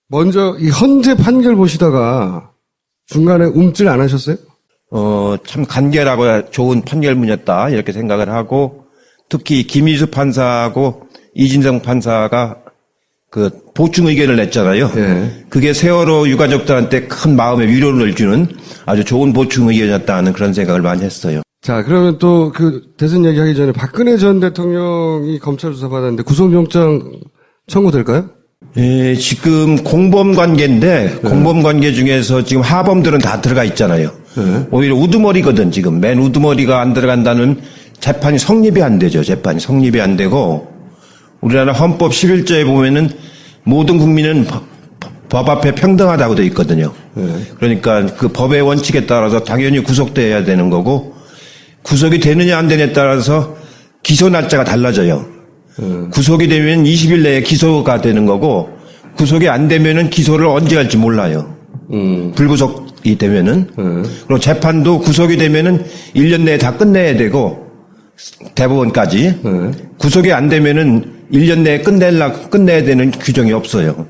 먼저 이 헌재 판결 보시다가 중간에 움찔 안 하셨어요? 참 간결하고 좋은 판결문이었다 이렇게 생각을 하고 특히 김희수 판사하고 이진성 판사가 그 보충 의견을 냈잖아요. 예. 그게 세월호 유가족들한테 큰 마음의 위로를 주는 아주 좋은 보충 의견이었다는 그런 생각을 많이 했어요. 자, 그러면 또 그 대선 얘기하기 전에 박근혜 전 대통령이 검찰 조사 받았는데 구속영장 청구될까요? 예, 지금 공범 관계인데 공범 관계 중에서 지금 하범들은 다 들어가 있잖아요. 오히려 우두머리거든 지금. 맨 우두머리가 안 들어간다는 재판이 성립이 안 되죠. 재판이 성립이 안 되고 우리나라 헌법 11조에 보면은 모든 국민은 법 앞에 평등하다고 되어 있거든요. 그러니까 그 법의 원칙에 따라서 당연히 구속돼야 되는 거고 구속이 되느냐 안 되느냐에 따라서 기소 날짜가 달라져요. 구속이 되면 20일 내에 기소가 되는 거고 구속이 안 되면은 기소를 언제 할지 몰라요. 불구속이 되면은 그리고 재판도 구속이 되면은 1년 내에 다 끝내야 되고 대법원까지 구속이 안 되면은 1년 내에 끝내야 되는 규정이 없어요.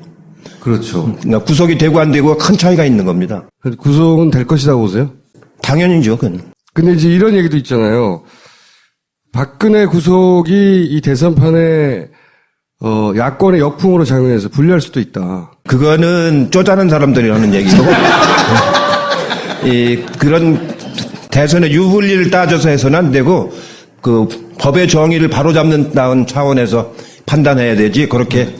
그렇죠. 그러니까 구속이 되고 안 되고 큰 차이가 있는 겁니다. 구속은 될 것이라고 보세요? 당연히죠, 그건. 근데 이제 이런 얘기도 있잖아요. 박근혜 구속이 이 대선판에 야권의 역풍으로 작용해서 불리할 수도 있다. 그거는 쪼자는 사람들이 하는 얘기고 그런 대선의 유불리를 따져서 해서는 안 되고 그 법의 정의를 바로잡는다는 차원에서 판단해야 되지 그렇게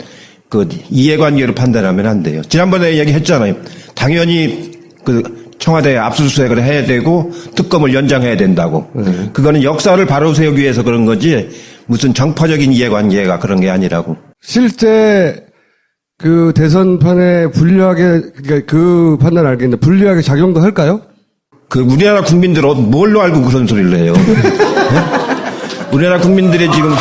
그 이해관계로 판단하면 안 돼요. 지난번에 얘기했잖아요. 당연히 그 청와대에 압수수색을 해야 되고 특검을 연장해야 된다고. 그거는 역사를 바로 세우기 위해서 그런 거지 무슨 정파적인 이해관계가 그런 게 아니라고. 실제 그 대선판에 불리하게 그러니까 그 판단 알겠는데 불리하게 작용도 할까요? 그 우리나라 국민들 뭘로 알고 그런 소리를 해요? 네? 우리나라 국민들의 지금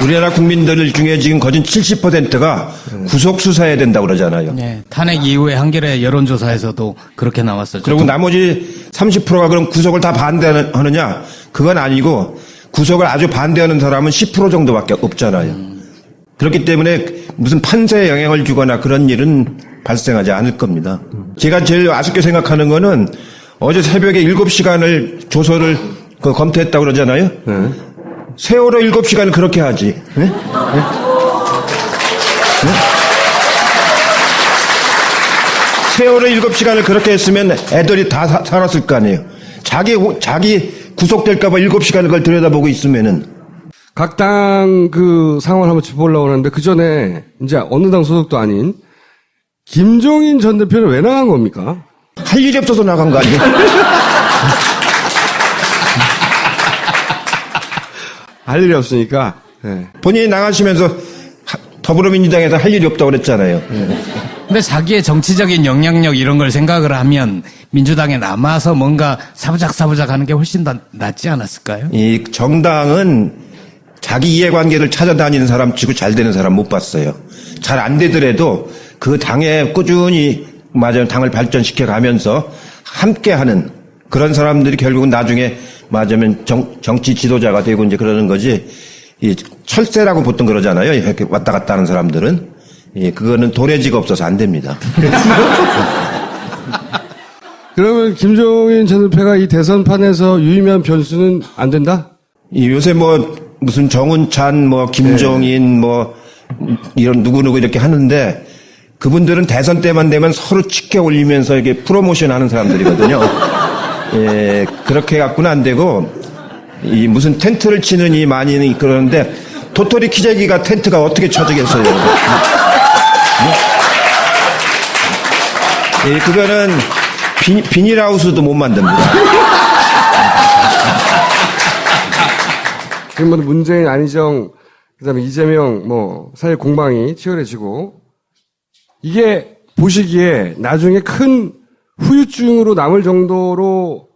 우리나라 국민들 중에 지금 거진 70%가 구속 수사해야 된다고 그러잖아요. 네, 탄핵 이후에 한겨레 여론조사에서도 그렇게 나왔었죠. 그리고 나머지 30%가 그럼 구속을 다 반대하느냐? 그건 아니고 구속을 아주 반대하는 사람은 10% 정도밖에 없잖아요. 그렇기 때문에 무슨 판세에 영향을 주거나 그런 일은 발생하지 않을 겁니다. 제가 제일 아쉽게 생각하는 거는 어제 새벽에 7시간을 조서를 검토했다고 그러잖아요. 세월호 7시간을 그렇게 하지. 네? 네? 네? 세월호 7시간을 그렇게 했으면 애들이 다 살았을 거 아니에요. 자기 구속될까봐 7시간을 그걸 들여다보고 있으면은. 각 당 그 상황을 한번 짚어보려고 하는데 그 전에 이제 어느 당 소속도 아닌 김종인 전 대표는 왜 나간 겁니까? 할 일이 없어서 나간 거 아니에요? 할 일이 없으니까. 네. 본인이 나가시면서 더불어민주당에서 할 일이 없다고 그랬잖아요. 근데 자기의 정치적인 영향력 이런 걸 생각을 하면 민주당에 남아서 뭔가 사부작사부작 하는 게 훨씬 더 낫지 않았을까요? 이 정당은 자기 이해관계를 찾아다니는 사람 치고 잘 되는 사람 못 봤어요. 잘 안 되더라도 그 당에 꾸준히 맞아요. 당을 발전시켜 가면서 함께하는 그런 사람들이 결국은 나중에 맞으면 정치 지도자가 되고 이제 그러는 거지. 이 철새라고 보통 그러잖아요. 이렇게 왔다 갔다 하는 사람들은. 예, 그거는 도래지가 없어서 안 됩니다. 그러면 김종인 전 대표가 이 대선판에서 유의미한 변수는 안 된다? 이 요새 무슨 정운찬 김종인 이런 누구누구 이렇게 하는데 그분들은 대선 때만 되면 서로 치켜 올리면서 이렇게 프로모션 하는 사람들이거든요. 예, 그렇게 갖고는 안 되고, 무슨 텐트를 치는 이 많이 그러는데, 도토리 키재기가 텐트가 어떻게 쳐지겠어요? 예, 그거는 비닐하우스도 못 만듭니다. 지금 문재인, 안희정, 그 다음에 이재명, 사회 공방이 치열해지고, 이게 보시기에 나중에 큰 후유증으로 남을 정도로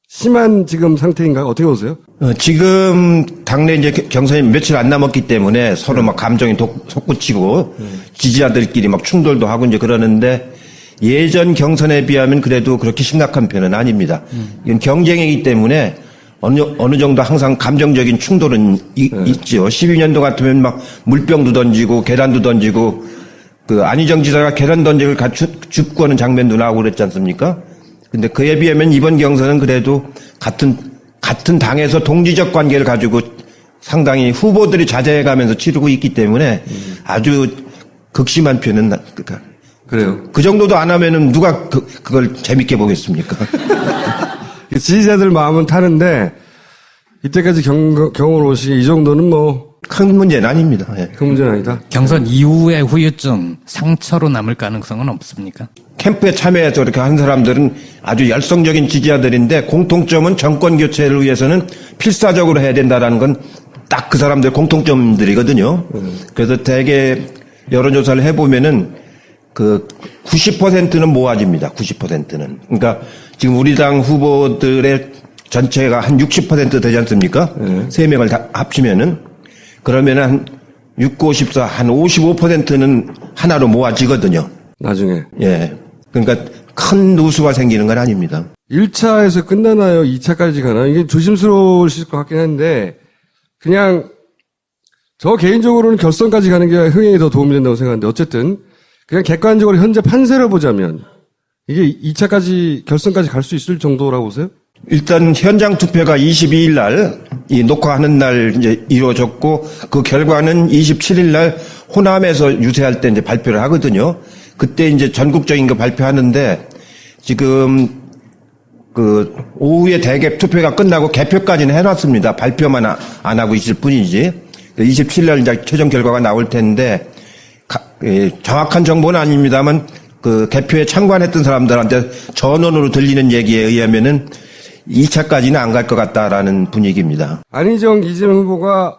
심한 지금 상태인가요? 어떻게 보세요? 지금 당내 이제 경선이 며칠 안 남았기 때문에 서로 막 감정이 솟구치고 지지자들끼리 막 충돌도 하고 이제 그러는데 예전 경선에 비하면 그래도 그렇게 심각한 편은 아닙니다. 이건 경쟁이기 때문에 어느 정도 항상 감정적인 충돌은 있죠. 12년도 같으면 막 물병도 던지고 계란도 던지고 그 안희정 지사가 계란 던지를 줍고 하는 장면도 나오고 그랬지 않습니까? 근데 그에 비하면 이번 경선은 그래도 같은 당에서 동지적 관계를 가지고 상당히 후보들이 자제해가면서 치르고 있기 때문에 아주 극심한 표현은 그래요. 그 정도도 안 하면은 누가 그걸 재밌게 보겠습니까? 지지자들 마음은 타는데 이때까지 경험을 보시기에 이 정도는 뭐 큰 문제는 아닙니다. 예. 그 문제는 아니다. 경선 이후의 후유증, 상처로 남을 가능성은 없습니까? 캠프에 참여해서 이렇게 한 사람들은 아주 열성적인 지지자들인데 공통점은 정권 교체를 위해서는 필사적으로 해야 된다라는 건 딱 그 사람들 공통점들이거든요. 그래서 대개 여론조사를 해보면은 그 90%는 모아집니다. 90%는. 그러니까 지금 우리 당 후보들의 전체가 한 60% 되지 않습니까? 세 명을 다 합치면은 그러면은 한 6, 9, 14, 한 55%는 하나로 모아지거든요. 나중에. 예. 그러니까 큰 누수가 생기는 건 아닙니다. 1차에서 끝나나요? 2차까지 가나요? 이게 조심스러우실 것 같긴 한데 그냥 저 개인적으로는 결선까지 가는 게 흥행에 더 도움이 된다고 생각하는데 어쨌든 그냥 객관적으로 현재 판세를 보자면 이게 2차까지 결선까지 갈 수 있을 정도라고 보세요? 일단 현장 투표가 22일 날 이 녹화하는 날 이제 이루어졌고 그 결과는 27일 날 호남에서 유세할 때 이제 발표를 하거든요. 그때 이제 전국적인 거 발표하는데 지금 그 오후에 대개 투표가 끝나고 개표까지는 해놨습니다. 발표만 안 하고 있을 뿐이지. 27일 날 이제 최종 결과가 나올 텐데 정확한 정보는 아닙니다만 그 개표에 참관했던 사람들한테 전원으로 들리는 얘기에 의하면은 2차까지는 안 갈 것 같다라는 분위기입니다. 안희정, 이재명 후보가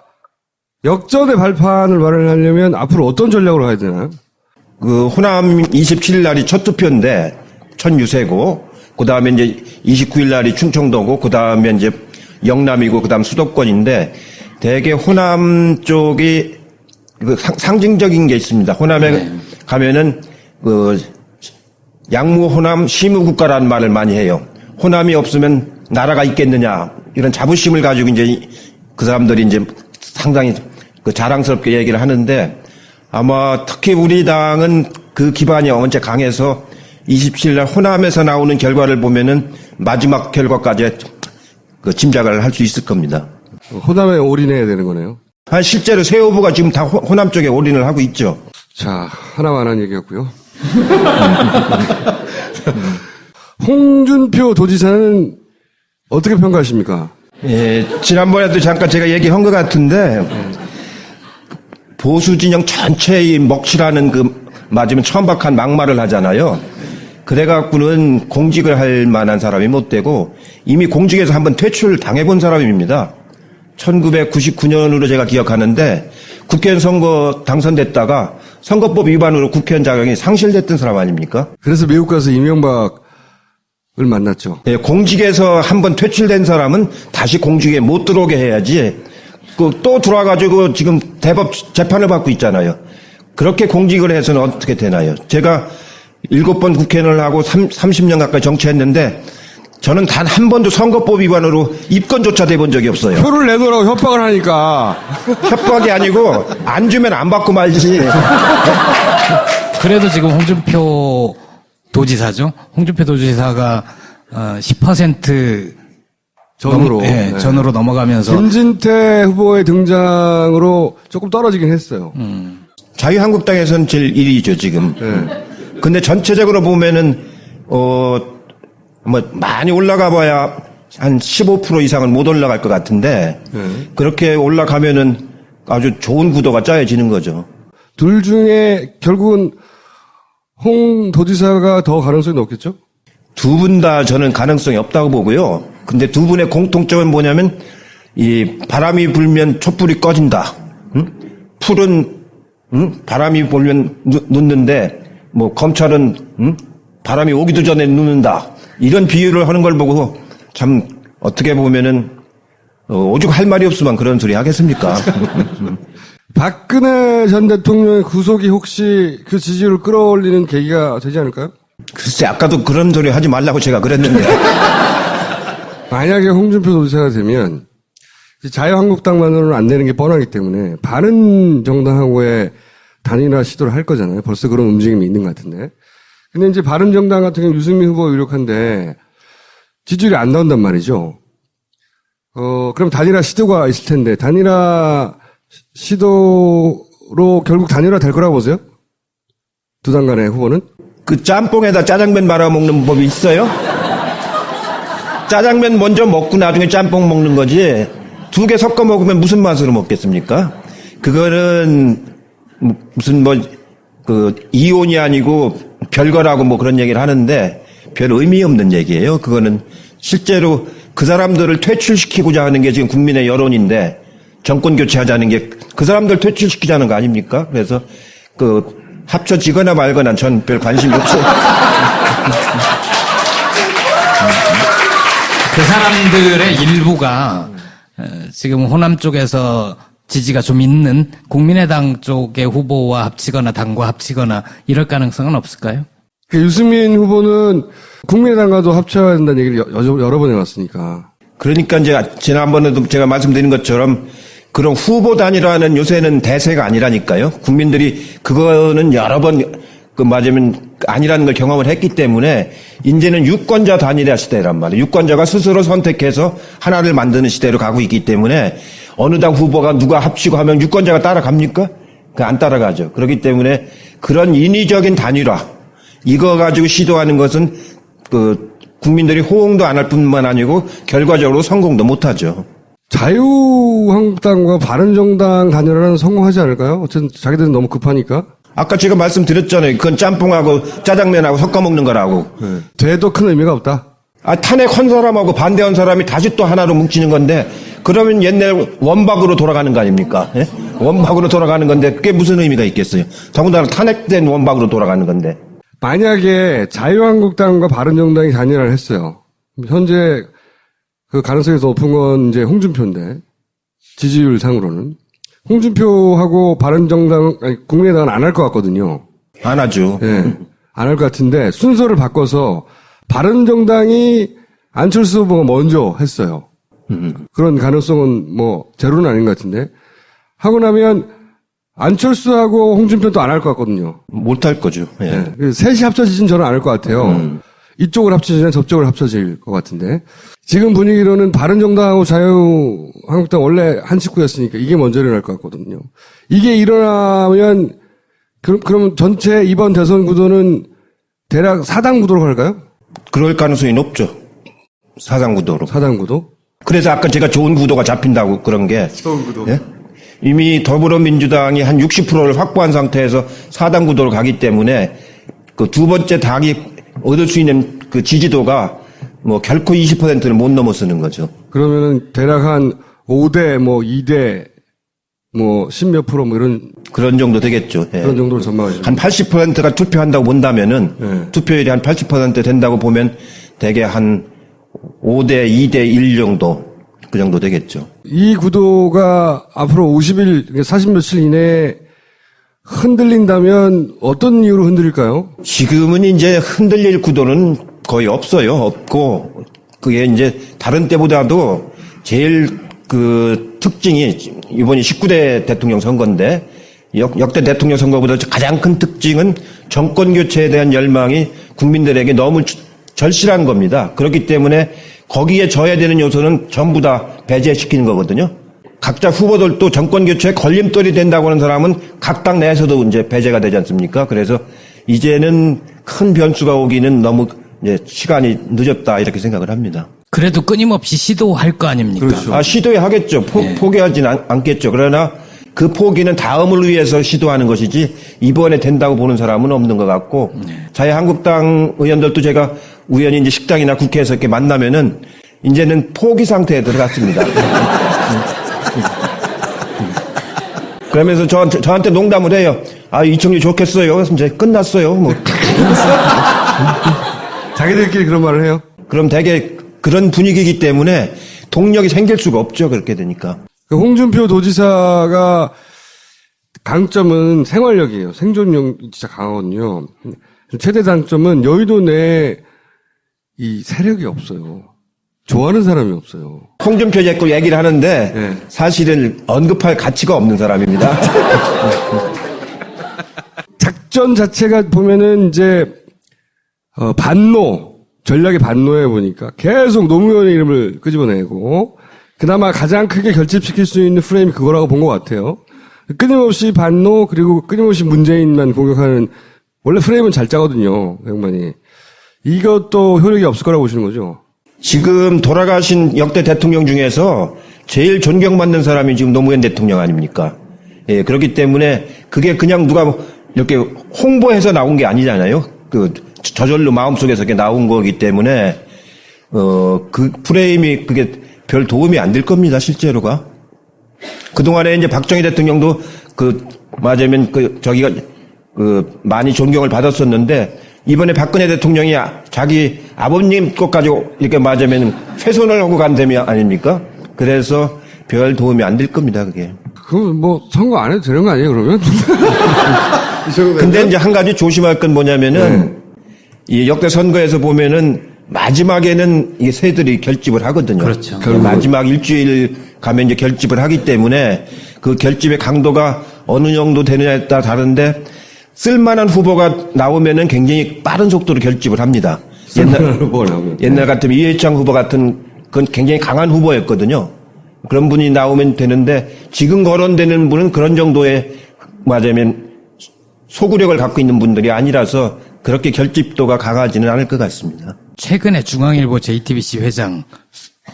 역전의 발판을 마련하려면 앞으로 어떤 전략으로 가야 되나요? 그 호남 27일 날이 첫 투표인데 첫 유세고 그 다음에 이제 29일 날이 충청도고 그 다음에 이제 영남이고 그 다음 수도권인데 대개 호남 쪽이 그 상징적인 게 있습니다. 호남에 가면은 그 양무 호남 시무국가라는 말을 많이 해요. 호남이 없으면 나라가 있겠느냐 이런 자부심을 가지고 이제 그 사람들이 이제 상당히 그 자랑스럽게 얘기를 하는데 아마 특히 우리 당은 그 기반이 언제 강해서 27일 날 호남에서 나오는 결과를 보면은 마지막 결과까지 그 짐작을 할 수 있을 겁니다. 호남에 올인해야 되는 거네요. 실제로 새 후보가 지금 다 호남 쪽에 올인을 하고 있죠. 자, 하나만 한 얘기였고요. 홍준표 도지사는 어떻게 평가하십니까? 예, 지난번에도 잠깐 제가 얘기한 것 같은데 보수 진영 전체의 먹칠하는 그 맞으면 천박한 막말을 하잖아요. 그래갖고는 공직을 할 만한 사람이 못 되고 이미 공직에서 한번 퇴출 당해본 사람입니다. 1999년으로 제가 기억하는데 국회의원 선거 당선됐다가 선거법 위반으로 국회의원 자격이 상실됐던 사람 아닙니까? 그래서 미국 가서 이명박을 만났죠. 예, 공직에서 한번 퇴출된 사람은 다시 공직에 못 들어오게 해야지 또 들어와가지고 지금 대법 재판을 받고 있잖아요. 그렇게 공직을 해서는 어떻게 되나요? 제가 7번 국회의원을 하고 30년 가까이 정치했는데 저는 단 한 번도 선거법 위반으로 입건조차 돼본 적이 없어요. 표를 내놓으라고 협박을 하니까. 협박이 아니고 안 주면 안 받고 말지. 그래도 지금 홍준표 도지사죠. 홍준표 도지사가 10% 전으로. 네. 전으로 넘어가면서 김진태 후보의 등장으로 조금 떨어지긴 했어요. 자유한국당에서는 제일 1위죠 지금. 네. 근데 전체적으로 보면은 뭐 많이 올라가 봐야 한 15% 이상은 못 올라갈 것 같은데 그렇게 올라가면은 아주 좋은 구도가 짜여지는 거죠. 둘 중에 결국은 홍 도지사가 더 가능성이 높겠죠? 두 분 다 저는 가능성이 없다고 보고요. 근데 두 분의 공통점은 뭐냐면 이 바람이 불면 촛불이 꺼진다. 응? 풀은 바람이 불면 눕는데 뭐 검찰은 바람이 오기도 전에 눕는다. 이런 비유를 하는 걸 보고 참 어떻게 보면은 오죽 할 말이 없으면 그런 소리 하겠습니까? 박근혜 전 대통령의 구속이 혹시 그 지지율을 끌어올리는 계기가 되지 않을까요? 글쎄 아까도 그런 소리 하지 말라고 제가 그랬는데 만약에 홍준표 도지사가 되면 자유한국당만으로는 안 되는 게 뻔하기 때문에 바른정당하고의 단일화 시도를 할 거잖아요. 벌써 그런 움직임이 있는 것 같은데. 근데 이제 바른정당 같은 경우 유승민 후보가 유력한데 지지율이 안 나온단 말이죠. 그럼 단일화 시도가 있을 텐데 단일화 시도로 결국 단일화 될 거라고 보세요? 두 당 간의 후보는? 그 짬뽕에다 짜장면 말아 먹는 법이 있어요? 짜장면 먼저 먹고 나중에 짬뽕 먹는 거지. 두 개 섞어 먹으면 무슨 맛으로 먹겠습니까? 그거는 무슨 이혼이 아니고 별거라고 뭐 그런 얘기를 하는데 별 의미 없는 얘기예요. 그거는 실제로 그 사람들을 퇴출시키고자 하는 게 지금 국민의 여론인데 정권 교체하자는 게 그 사람들 퇴출시키자는 거 아닙니까? 그래서 합쳐지거나 말거나 전 별 관심이 없어요. 그 사람들의 일부가 지금 호남 쪽에서 지지가 좀 있는 국민의당 쪽의 후보와 합치거나 당과 합치거나 이럴 가능성은 없을까요? 유승민 후보는 국민의당과도 합쳐야 된다는 얘기를 여러 번 해왔으니까. 그러니까 이제 지난번에도 제가 말씀드린 것처럼 그런 후보 단일화는 요새는 대세가 아니라니까요. 국민들이 그거는 여러 번 맞으면 아니라는 걸 경험을 했기 때문에 이제는 유권자 단일화 시대란 말이에요. 유권자가 스스로 선택해서 하나를 만드는 시대로 가고 있기 때문에 어느 당 후보가 누가 합치고 하면 유권자가 따라갑니까? 안 따라가죠. 그렇기 때문에 그런 인위적인 단일화 이거 가지고 시도하는 것은 국민들이 호응도 안 할 뿐만 아니고 결과적으로 성공도 못하죠. 자유한국당과 바른정당 단일화는 성공하지 않을까요? 어쨌든 자기들은 너무 급하니까. 아까 제가 말씀드렸잖아요. 그건 짬뽕하고 짜장면하고 섞어 먹는 거라고. 네. 돼도 큰 의미가 없다. 탄핵한 사람하고 반대한 사람이 다시 또 하나로 뭉치는 건데 그러면 옛날 원박으로 돌아가는 거 아닙니까? 예? 원박으로 돌아가는 건데 그게 무슨 의미가 있겠어요? 더군다나 탄핵된 원박으로 돌아가는 건데. 만약에 자유한국당과 바른정당이 단일화를 했어요. 현재 그 가능성이 더 높은 건 이제 홍준표인데 지지율 상으로는 홍준표하고 바른정당 아니 국민의당은 안 할 것 같거든요. 안 하죠. 예. 안 할 것 같은데 순서를 바꿔서 바른정당이 안철수 후보가 먼저 했어요. 그런 가능성은 뭐 제로는 아닌 것 같은데 하고 나면 안철수하고 홍준표는 또 안 할 것 같거든요. 못 할 거죠. 예. 예. 셋이 합쳐지진 저는 안 할 것 같아요. 이쪽을 합쳐지냐 저쪽을 합쳐질 것 같은데 지금 분위기로는 바른정당하고 자유한국당 원래 한 식구였으니까 이게 먼저 일어날 것 같거든요. 이게 일어나면 그럼 전체 이번 대선 구도는 대략 4당 구도로 갈까요? 그럴 가능성이 높죠. 사당 구도로. 4당 구도? 그래서 아까 제가 좋은 구도가 잡힌다고 그런 게. 좋은 구도. 예? 이미 더불어민주당이 한 60%를 확보한 상태에서 4당 구도로 가기 때문에 그 두 번째 당이 얻을 수 있는 그 지지도가 뭐 결코 20%를 못 넘어서는 거죠. 그러면은 대략 한 5대 뭐 2대 뭐 10몇 프로 뭐 이런 그런 정도 되겠죠. 예. 그런 정도로 전망하시죠. 한 80%가 투표한다고 본다면은 네. 투표율이 한 80% 된다고 보면 대개 한 5대 2대 1 정도 그 정도 되겠죠. 이 구도가 앞으로 50일, 40 며칠 이내에 흔들린다면 어떤 이유로 흔들릴까요? 지금은 이제 흔들릴 구도는 거의 없어요. 없고 그게 이제 다른 때보다도 제일 그 특징이 이번이 19대 대통령 선거인데 역대 대통령 선거보다 가장 큰 특징은 정권 교체에 대한 열망이 국민들에게 너무 절실한 겁니다. 그렇기 때문에 거기에 져야 되는 요소는 전부 다 배제시키는 거거든요. 각자 후보들도 정권 교체에 걸림돌이 된다고 하는 사람은 각 당 내에서도 이제 배제가 되지 않습니까? 그래서 이제는 큰 변수가 오기는 너무 이제 시간이 늦었다 이렇게 생각을 합니다. 그래도 끊임없이 시도할 거 아닙니까? 그렇죠. 시도해 하겠죠. 포기하지는 않겠죠. 그러나 그 포기는 다음을 위해서 시도하는 것이지 이번에 된다고 보는 사람은 없는 것 같고 자유한국당 의원들도 제가 우연히 이제 식당이나 국회에서 이렇게 만나면은 이제는 포기 상태에 들어갔습니다. 그러면서 저한테 농담을 해요. 이청규 좋겠어요. 그래서 이제 끝났어요. 뭐. 자기들끼리 그런 말을 해요? 그럼 되게 그런 분위기이기 때문에 동력이 생길 수가 없죠. 그렇게 되니까. 그 홍준표 도지사가 강점은 생활력이에요. 생존력 진짜 강하거든요. 최대 단점은 여의도 내에 이 세력이 없어요. 좋아하는 사람이 없어요. 홍준표 자꾸 얘기를 하는데 네. 사실은 언급할 가치가 없는 사람입니다. 작전 자체가 보면은 이제 반노 전략의 반노에 보니까 계속 노무현의 이름을 끄집어내고 그나마 가장 크게 결집시킬 수 있는 프레임이 그거라고 본 것 같아요. 끊임없이 반노 그리고 끊임없이 문재인만 공격하는 원래 프레임은 잘 짜거든요. 양반이. 이것도 효력이 없을 거라고 보시는 거죠? 지금 돌아가신 역대 대통령 중에서 제일 존경받는 사람이 지금 노무현 대통령 아닙니까? 예, 그렇기 때문에 그게 그냥 누가 이렇게 홍보해서 나온 게 아니잖아요. 저절로 마음속에서 이렇게 나온 거기 때문에, 그 프레임이 그게 별 도움이 안 될 겁니다, 실제로가. 그동안에 이제 박정희 대통령도 맞으면 저기가 많이 존경을 받았었는데, 이번에 박근혜 대통령이 자기 아버님 것 가지고 이렇게 맞으면 훼손을 하고 간 셈이 아닙니까? 그래서 별 도움이 안 될 겁니다, 그게. 그럼 뭐 선거 안 해도 되는 거 아니에요, 그러면? 근데 이제 한 가지 조심할 건 뭐냐면은, 이 역대 선거에서 보면은 마지막에는 이 새들이 결집을 하거든요. 그렇죠. 마지막 일주일 가면 이제 결집을 하기 때문에 그 결집의 강도가 어느 정도 되느냐에 따라 다른데 쓸만한 후보가 나오면은 굉장히 빠른 속도로 결집을 합니다. 옛날 같으면 이해창 후보 같은 그건 굉장히 강한 후보였거든요. 그런 분이 나오면 되는데 지금 거론되는 분은 그런 정도의 맞으면 소구력을 갖고 있는 분들이 아니라서 그렇게 결집도가 강하지는 않을 것 같습니다. 최근에 중앙일보 JTBC 회장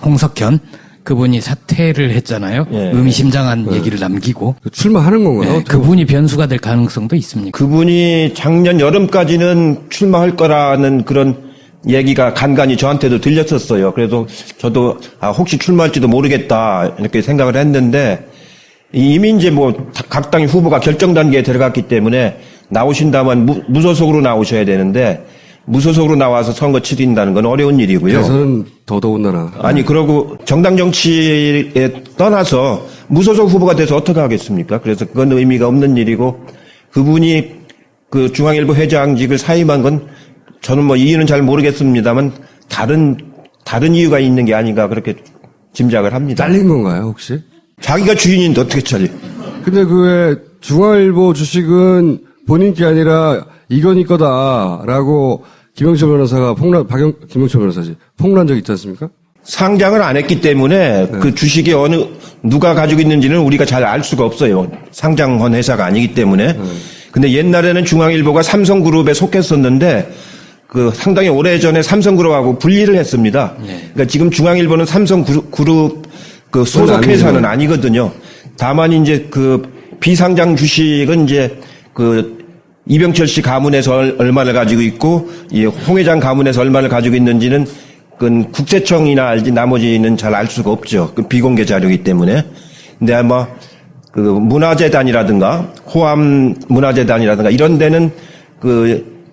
홍석현 그분이 사퇴를 했잖아요. 예. 의미심장한 얘기를 남기고. 출마하는 건가요? 네, 그분이 변수가 될 가능성도 있습니까? 그분이 작년 여름까지는 출마할 거라는 그런 얘기가 간간히 저한테도 들렸었어요. 그래서 저도 혹시 출마할지도 모르겠다 이렇게 생각을 했는데 이미 이제 각 당의 후보가 결정 단계에 들어갔기 때문에 나오신다면 무소속으로 나오셔야 되는데 무소속으로 나와서 선거 치른다는 건 어려운 일이고요. 대선은 더더군다나. 아니 그러고 정당 정치에 떠나서 무소속 후보가 돼서 어떻게 하겠습니까? 그래서 그건 의미가 없는 일이고 그분이 그 중앙일보 회장직을 사임한 건 저는 이유는 잘 모르겠습니다만 다른 이유가 있는 게 아닌가 그렇게 짐작을 합니다. 잘린 건가요, 혹시? 자기가 주인인데 어떻게 잘려? 근데 왜 중앙일보 주식은 본인 게 아니라 이건희 거다라고 김영철 변호사가 김영철 변호사지 폭로한 적 있지 않습니까? 상장을 안 했기 때문에 그 주식이 누가 가지고 있는지는 우리가 잘 알 수가 없어요. 상장한 회사가 아니기 때문에. 근데 옛날에는 중앙일보가 삼성그룹에 속했었는데 상당히 오래전에 삼성그룹하고 분리를 했습니다. 그러니까 지금 중앙일보는 삼성그룹 소속 회사는 아니거든요. 다만 이제 비상장 주식은 이제 이병철 씨 가문에서 얼마를 가지고 있고 홍 회장 가문에서 얼마를 가지고 있는지는 그건 국세청이나 알지 나머지는 잘 알 수가 없죠. 그 비공개 자료이기 때문에. 근데 아마 문화재단이라든가 호암 문화재단이라든가 이런 데는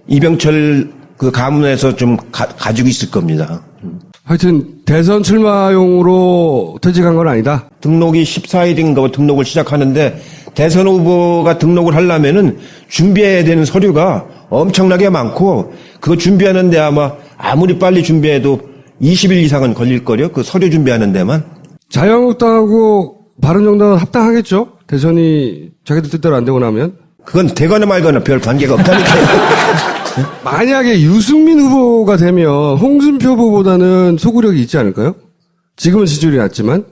이병철 가문에서 좀 가지고 있을 겁니다. 하여튼 대선 출마용으로 퇴직한 건 아니다. 등록이 14일인가 등록을 시작하는데 대선 후보가 등록을 하려면은 준비해야 되는 서류가 엄청나게 많고 그거 준비하는데 아무리 빨리 준비해도 20일 이상은 걸릴걸요. 그 서류 준비하는 데만. 자유한국당하고 바른정당은 합당하겠죠? 대선이 자기들 뜻대로 안 되고 나면? 그건 되거나 말거나 별 관계가 없다니까요. 만약에 유승민 후보가 되면 홍준표 후보보다는 소구력이 있지 않을까요? 지금은 지지율이 낮지만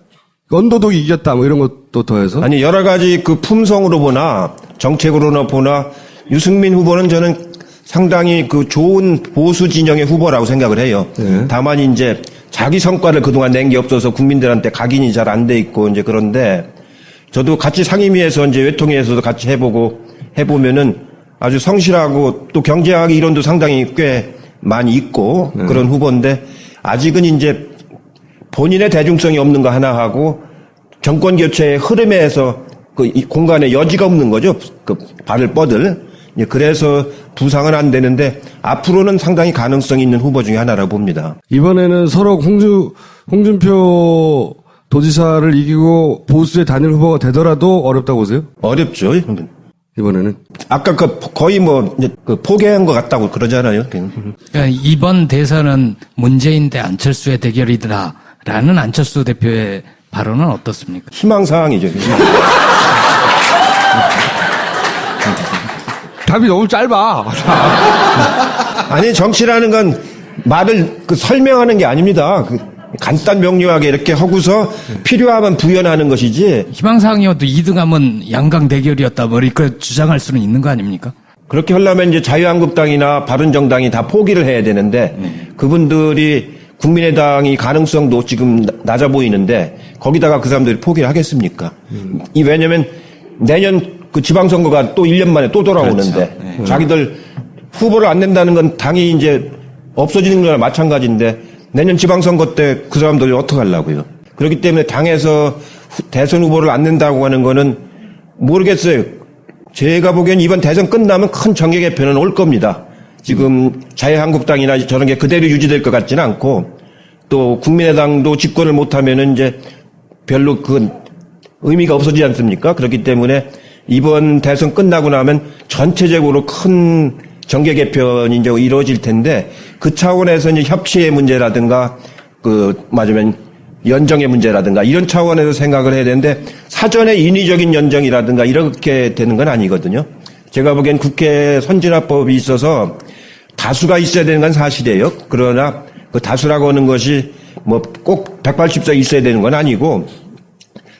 언더독이 이겼다 이런 것도 더해서. 아니 여러 가지 품성으로 보나 정책으로나 보나 유승민 후보는 저는 상당히 좋은 보수 진영의 후보라고 생각을 해요. 네. 다만 이제 자기 성과를 그동안 낸 게 없어서 국민들한테 각인이 잘 안 돼 있고 이제 그런데 저도 같이 상임위에서 이제 외통위에서도 같이 해보면은 아주 성실하고 또 경제학 이론도 상당히 꽤 많이 있고 그런 후보인데 아직은 이제 본인의 대중성이 없는 거 하나 하고 정권 교체의 흐름에서 이 공간에 여지가 없는 거죠. 발을 뻗을. 그래서 부상은 안 되는데 앞으로는 상당히 가능성이 있는 후보 중에 하나라고 봅니다. 이번에는 서로 홍준표 도지사를 이기고 보수의 단일 후보가 되더라도 어렵다고 보세요? 어렵죠. 이번에는. 아까 거의 포기한 것 같다고 그러잖아요. 그러니까 이번 대선은 문재인 대 안철수의 대결이다. 라는 안철수 대표의 발언은 어떻습니까? 희망사항이죠. 답이 너무 짧아. 아니, 정치라는 건 말을 설명하는 게 아닙니다. 간단 명료하게 이렇게 하고서 필요하면 부연하는 것이지. 희망사항이어도 2등하면 양강 대결이었다, 뭐 이렇게 주장할 수는 있는 거 아닙니까? 그렇게 하려면 이제 자유한국당이나 바른정당이 다 포기를 해야 되는데 그분들이 국민의당이 가능성도 지금 낮아 보이는데 거기다가 그 사람들이 포기를 하겠습니까? 왜냐면 내년 그 지방선거가 또 1년 만에 또 돌아오는데 그렇죠. 자기들 후보를 안 낸다는 건 당이 이제 없어지는 거나 마찬가지인데 내년 지방선거 때 그 사람들이 어떻게 하려고요? 그렇기 때문에 당에서 대선 후보를 안 낸다고 하는 거는 모르겠어요. 제가 보기엔 이번 대선 끝나면 큰 정계 개편은 올 겁니다. 지금 자유한국당이나 저런 게 그대로 유지될 것 같지는 않고 또 국민의당도 집권을 못하면은 이제 별로 그 의미가 없어지지 않습니까? 그렇기 때문에 이번 대선 끝나고 나면 전체적으로 큰 정계 개편이 이제 이루어질 텐데 그 차원에서 이제 협치의 문제라든가 맞으면 연정의 문제라든가 이런 차원에서 생각을 해야 되는데 사전에 인위적인 연정이라든가 이렇게 되는 건 아니거든요. 제가 보기엔 국회 선진화법이 있어서 다수가 있어야 되는 건 사실이에요. 그러나 그 다수라고 하는 것이 뭐 꼭 180석 있어야 되는 건 아니고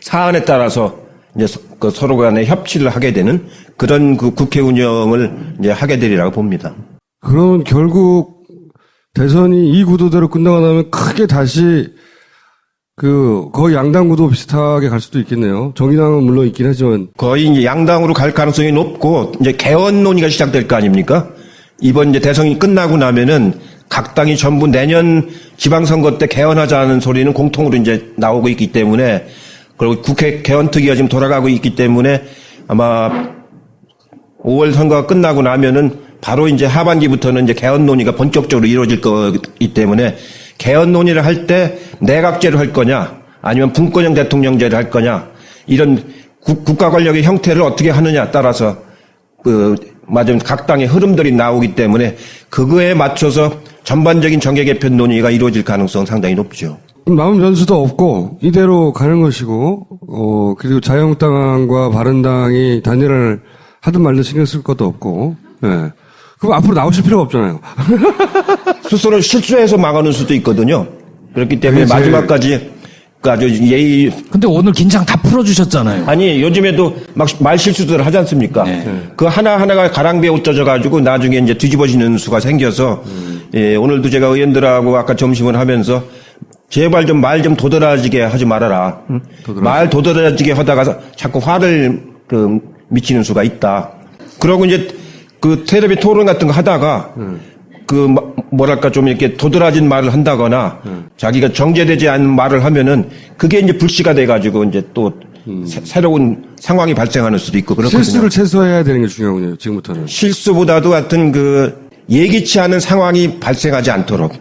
사안에 따라서 이제 서로 간에 협치를 하게 되는 그런 그 국회 운영을 이제 하게 되리라고 봅니다. 그러면 결국 대선이 이 구도대로 끝나고 나면 크게 다시 거의 양당 구도 비슷하게 갈 수도 있겠네요. 정의당은 물론 있긴 하지만. 거의 이제 양당으로 갈 가능성이 높고 이제 개헌 논의가 시작될 거 아닙니까? 이번 이제 대선이 끝나고 나면은 각 당이 전부 내년 지방선거 때 개헌하자는 소리는 공통으로 이제 나오고 있기 때문에 그리고 국회 개헌특위가 지금 돌아가고 있기 때문에 아마 5월 선거가 끝나고 나면은 바로 이제 하반기부터는 이제 개헌 논의가 본격적으로 이루어질 거기 때문에 개헌 논의를 할 때 내각제로 할 거냐 아니면 분권형 대통령제를 할 거냐 이런 국가 권력의 형태를 어떻게 하느냐에 따라서 맞으면 각 당의 흐름들이 나오기 때문에 그거에 맞춰서 전반적인 정계 개편 논의가 이루어질 가능성은 상당히 높죠. 남은 변수도 없고 이대로 가는 것이고 그리고 자유한국당과 바른당이 단일화를 하든 말든 신경 쓸 것도 없고 예. 그럼 앞으로 나오실 필요가 없잖아요. 스스로 실수해서 망하는 수도 있거든요. 그렇기 때문에 마지막까지 아주 예의. 근데 오늘 긴장 다 풀어주셨잖아요. 아니 요즘에도 막 말 실수들을 하지 않습니까? 네. 그 하나하나가 가랑비에 옷 젖어가지고 나중에 이제 뒤집어지는 수가 생겨서 예, 오늘도 제가 의원들하고 아까 점심을 하면서 제발 좀 말 좀 도드라지게 하지 말아라. 말 도드라지게 하다가 자꾸 화를 미치는 수가 있다. 그러고 이제 그 텔레비 토론 같은 거 하다가 뭐랄까 좀 이렇게 도드라진 말을 한다거나 자기가 정제되지 않은 말을 하면은 그게 이제 불씨가 돼가지고 이제 또 새로운 상황이 발생하는 수도 있고 그렇거든요. 실수를 최소화해야 되는 게 중요하군요. 지금부터는. 실수보다도 하여튼 예기치 않은 상황이 발생하지 않도록.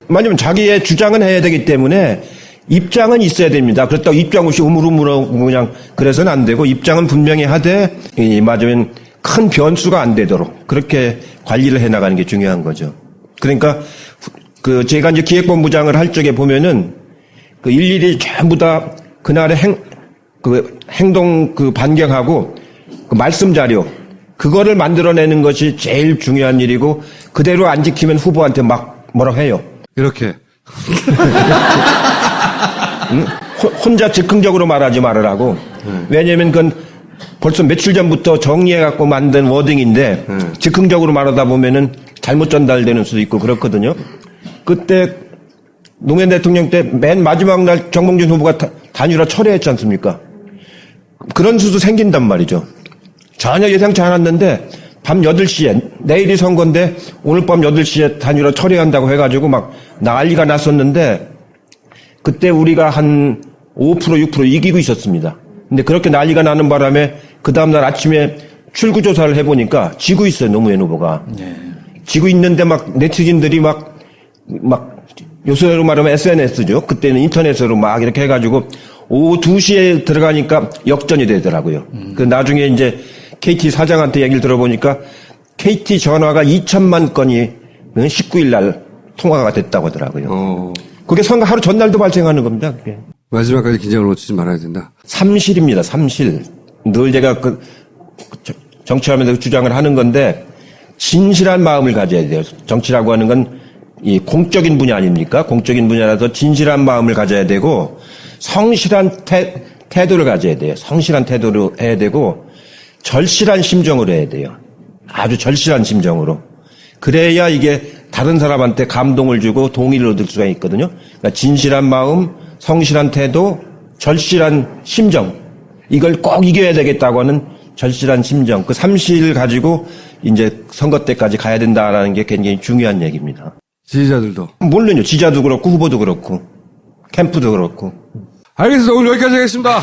왜냐면 자기의 주장은 해야 되기 때문에 입장은 있어야 됩니다. 그렇다고 입장 없이 우물우물 그냥 그래서는 안 되고 입장은 분명히 하되 맞으면 큰 변수가 안 되도록 그렇게 관리를 해 나가는 게 중요한 거죠. 그러니까 제가 이제 기획본부장을 할 적에 보면은 일일이 전부 다 그날의 행동 반경하고 말씀 자료 그거를 만들어내는 것이 제일 중요한 일이고 그대로 안 지키면 후보한테 막 뭐라 해요. 이렇게. 혼자 즉흥적으로 말하지 말으라고. 왜냐면 그건 벌써 며칠 전부터 정리해갖고 만든 워딩인데 즉흥적으로 말하다 보면은 잘못 전달되는 수도 있고 그렇거든요. 그때 노무현 대통령 때 맨 마지막 날 정몽준 후보가 단일화 철회했지 않습니까? 그런 수도 생긴단 말이죠. 전혀 예상치 않았는데 밤 8시에 내일이 선거인데 오늘 밤 8시에 단일화 철회한다고 해가지고 막 난리가 났었는데 그때 우리가 한 5% 6% 이기고 있었습니다. 근데 그렇게 난리가 나는 바람에 그 다음날 아침에 출구조사를 해보니까 지고 있어요, 노무현 후보가. 네. 지고 있는데 막 네티즌들이 막 요새로 말하면 SNS죠. 그때는 인터넷으로 막 이렇게 해가지고 오후 2시에 들어가니까 역전이 되더라고요. 그 나중에 이제 KT 사장한테 얘기를 들어보니까 KT 전화가 2천만 건이 19일 날 통화가 됐다고 하더라고요. 그게 선거 하루 전날도 발생하는 겁니다. 그게. 마지막까지 긴장을 놓치지 말아야 된다. 삼실입니다. 삼실. 늘 제가 정치하면서 주장을 하는 건데 진실한 마음을 가져야 돼요. 정치라고 하는 건 이 공적인 분야 아닙니까? 공적인 분야라서 진실한 마음을 가져야 되고 성실한 태도를 가져야 돼요. 성실한 태도로 해야 되고 절실한 심정으로 해야 돼요. 아주 절실한 심정으로. 그래야 이게 다른 사람한테 감동을 주고 동의를 얻을 수가 있거든요. 그러니까 진실한 마음, 성실한 태도, 절실한 심정. 이걸 꼭 이겨야 되겠다고 하는 절실한 심정. 그 삼실을 가지고 이제 선거 때까지 가야 된다라는 게 굉장히 중요한 얘기입니다. 지지자들도. 물론요. 지지자도 그렇고 후보도 그렇고 캠프도 그렇고. 알겠습니다. 오늘 여기까지 하겠습니다.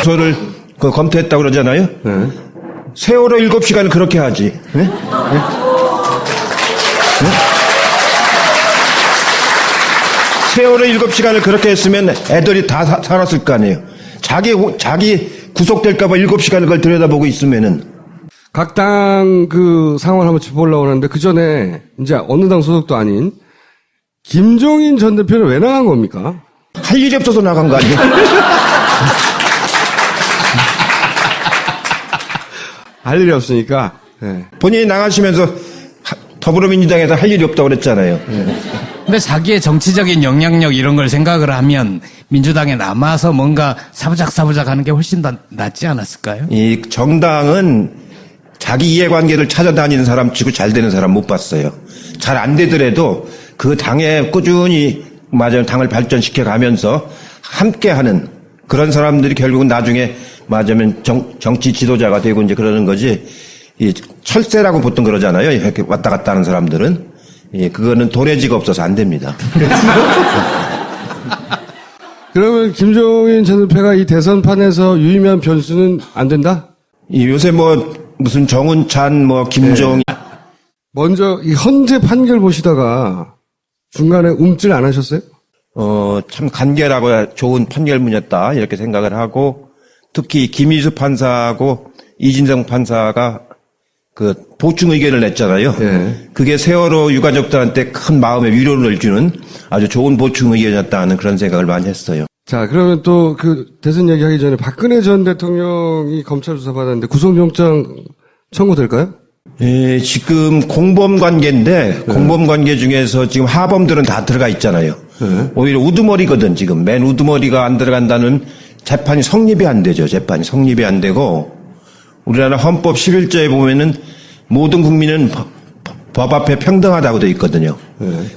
저를 검토했다고 그러잖아요. 네. 세월호 7시간을 그렇게 하지. 네? 네? 세월호 7시간을 그렇게 했으면 애들이 다 살았을 거 아니에요. 자기 구속될까봐 7시간을 그걸 들여다보고 있으면은. 각 당 그 상황을 한번 짚어보려고 하는데 그 전에 이제 어느 당 소속도 아닌 김종인 전 대표는 왜 나간 겁니까? 할 일이 없어서 나간 거 아니에요? 할 일이 없으니까. 네. 본인이 나가시면서 더불어민주당에서 할 일이 없다고 그랬잖아요. 근데 자기의 정치적인 영향력 이런 걸 생각을 하면 민주당에 남아서 뭔가 사부작 하는 게 훨씬 더 낫지 않았을까요? 이 정당은 자기 이해관계를 찾아다니는 사람 치고 잘 되는 사람 못 봤어요. 잘 안 되더라도 그 당에 꾸준히 맞아요. 당을 발전시켜 가면서 함께하는 그런 사람들이 결국은 나중에 맞으면 정치 지도자가 되고 이제 그러는 거지. 이 철새라고 보통 그러잖아요. 이렇게 왔다 갔다 하는 사람들은. 예, 그거는 도래지가 없어서 안 됩니다. 그러면 김종인 전 대표가 이 대선판에서 유의미한 변수는 안 된다? 이 요새 무슨 정운찬 김정희. 먼저 이 헌재 판결 보시다가 중간에 움찔 안 하셨어요? 참 간결하고 좋은 판결문이었다 이렇게 생각을 하고 특히 김희수 판사하고 이진성 판사가 그 보충 의견을 냈잖아요. 네. 그게 세월호 유가족들한테 큰 마음의 위로를 주는 아주 좋은 보충 의견이었다는 그런 생각을 많이 했어요. 자, 그러면 또 그 대선 얘기하기 전에 박근혜 전 대통령이 검찰 조사 받았는데 구속영장 청구될까요? 예, 지금 공범 관계인데 공범 관계 중에서 지금 하범들은 다 들어가 있잖아요. 오히려 우두머리거든 지금. 맨 우두머리가 안 들어간다는 재판이 성립이 안 되죠. 재판이 성립이 안 되고 우리나라 헌법 11조에 보면은 모든 국민은 법 앞에 평등하다고 되어 있거든요.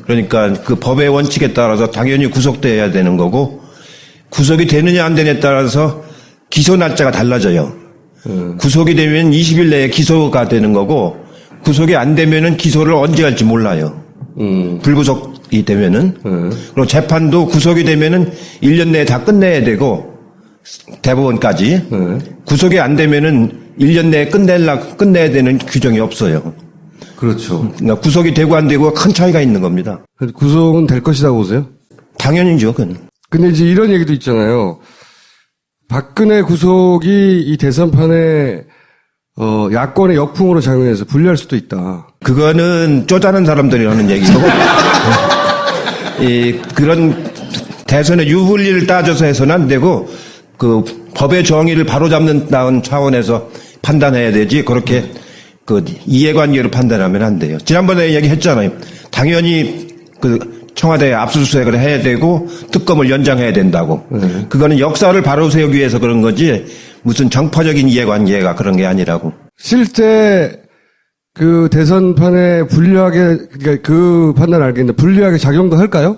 그러니까 그 법의 원칙에 따라서 당연히 구속돼야 되는 거고 구속이 되느냐 안 되느냐에 따라서 기소 날짜가 달라져요. 구속이 되면 20일 내에 기소가 되는 거고 구속이 안 되면은 기소를 언제 할지 몰라요. 불구속이 되면은. 그리고 재판도 구속이 되면은 1년 내에 다 끝내야 되고 대법원까지. 구속이 안 되면은 1년 내에 끝내야 되는 규정이 없어요. 그렇죠. 그러니까 구속이 되고 안 되고 큰 차이가 있는 겁니다. 구속은 될 것이라고 보세요? 당연히죠, 그건. 근데 이제 이런 얘기도 있잖아요. 박근혜 구속이 이 대선판에 야권의 역풍으로 작용해서 불리할 수도 있다. 그거는 쪼다는 사람들이 하는 얘기고. 그런 대선의 유불리를 따져서 해서는 안 되고 그 법의 정의를 바로잡는다는 차원에서 판단해야 되지 그렇게 그 이해관계로 판단하면 안 돼요. 지난번에 얘기했잖아요. 당연히 그 청와대에 압수수색을 해야 되고 특검을 연장해야 된다고. 그거는 역사를 바로 세우기 위해서 그런 거지 무슨 정파적인 이해관계가 그런 게 아니라고. 실제 그 대선판에 불리하게 그러니까 그 판단을 알겠는데 불리하게 작용도 할까요?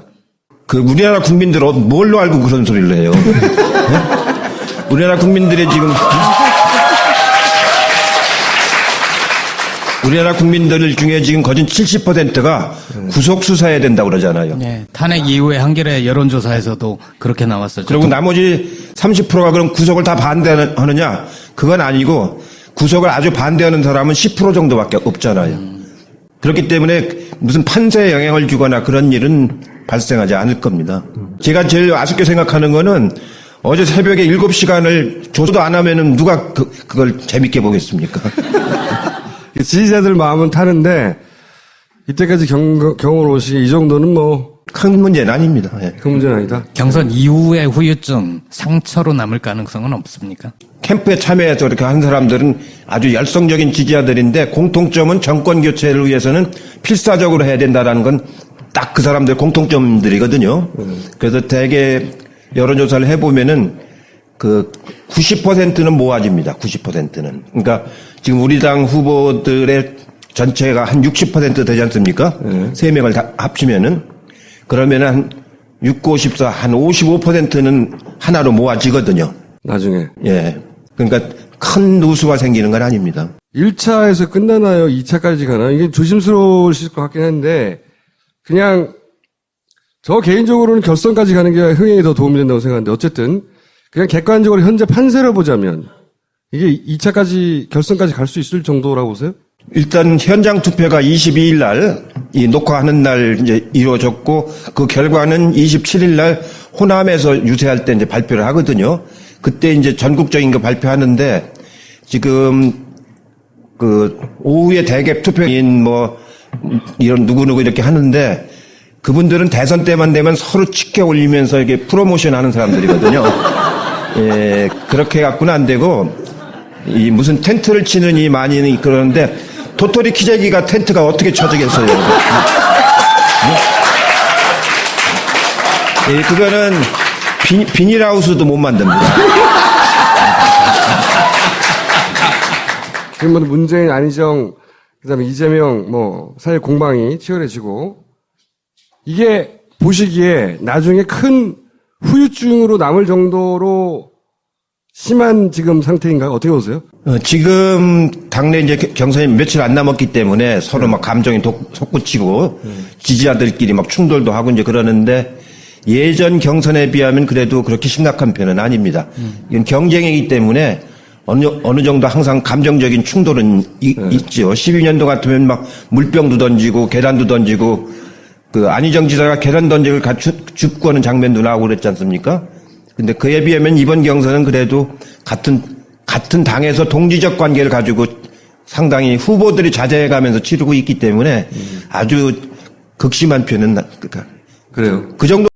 그 우리나라 국민들 뭘로 알고 그런 소리를 해요? 네? 우리나라 국민들의 지금 우리나라 국민들 중에 지금 거진 70%가 구속 수사해야 된다고 그러잖아요. 네, 탄핵 이후에 한겨레 여론조사에서도 그렇게 나왔었죠. 그리고 나머지 30%가 그럼 구속을 다 반대하느냐? 그건 아니고 구속을 아주 반대하는 사람은 10% 정도밖에 없잖아요. 그렇기 때문에 무슨 판세에 영향을 주거나 그런 일은 발생하지 않을 겁니다. 제가 제일 아쉽게 생각하는 거는 어제 새벽에 7시간을 조사도 안 하면은 누가 그걸 재밌게 보겠습니까? 지지자들 마음은 타는데 이때까지 경험을 오시기 이 정도는 큰 문제는 아닙니다. 예. 그 문제는 아니다. 경선 이후의 후유증, 상처로 남을 가능성은 없습니까? 캠프에 참여해서 이렇게 한 사람들은 아주 열성적인 지지자들인데 공통점은 정권 교체를 위해서는 필사적으로 해야 된다라는 건 딱 그 사람들 공통점들이거든요. 그래서 대개 여론조사를 해보면은 그 90%는 모아집니다. 90%는. 그러니까 지금 우리 당 후보들의 전체가 한 60% 되지 않습니까? 세 명을 다 합치면은 그러면은 한 6, 9, 14, 한 55%는 하나로 모아지거든요. 나중에. 예. 그러니까 큰 누수가 생기는 건 아닙니다. 1차에서 끝나나요? 2차까지 가나요? 이게 조심스러우실 것 같긴 한데, 그냥, 저 개인적으로는 결선까지 가는 게 흥행에 더 도움이 된다고 생각하는데, 어쨌든, 그냥 객관적으로 현재 판세를 보자면, 이게 2차까지, 결선까지 갈 수 있을 정도라고 보세요? 일단 현장 투표가 22일 날, 이 녹화하는 날 이제 이루어졌고, 그 결과는 27일 날 호남에서 유세할 때 이제 발표를 하거든요. 그때 이제 전국적인 거 발표하는데, 지금, 그, 오후에 대개 투표인 뭐, 이런 누구누구 이렇게 하는데, 그분들은 대선 때만 되면 서로 치켜 올리면서 이렇게 프로모션 하는 사람들이거든요. 예, 그렇게 갖고는 안 되고, 이 무슨 텐트를 치는 이 많이 그러는데, 도토리 키재기가 텐트가 어떻게 쳐지겠어요? 예, 그거는 비닐하우스도 못 만듭니다. 지금 뭐 문재인, 안희정, 그 다음에 이재명, 사회 공방이 치열해지고, 이게 보시기에 나중에 큰 후유증으로 남을 정도로 심한 지금 상태인가요? 어떻게 보세요? 지금 당내 이제 경선이 며칠 안 남았기 때문에 서로 막 감정이 솟구치고 지지자들끼리 막 충돌도 하고 이제 그러는데 예전 경선에 비하면 그래도 그렇게 심각한 편은 아닙니다. 이건 경쟁이기 때문에 어느 정도 항상 감정적인 충돌은 있죠. 12년도 같으면 막 물병도 던지고 계란도 던지고 그 안희정 지사가 계란 던지고 줍고 하는 장면도 나오고 그랬지 않습니까? 근데 그에 비하면 이번 경선은 그래도 같은 당에서 동지적 관계를 가지고 상당히 후보들이 자제해가면서 치르고 있기 때문에 아주 극심한 편은 그래요. 그 정도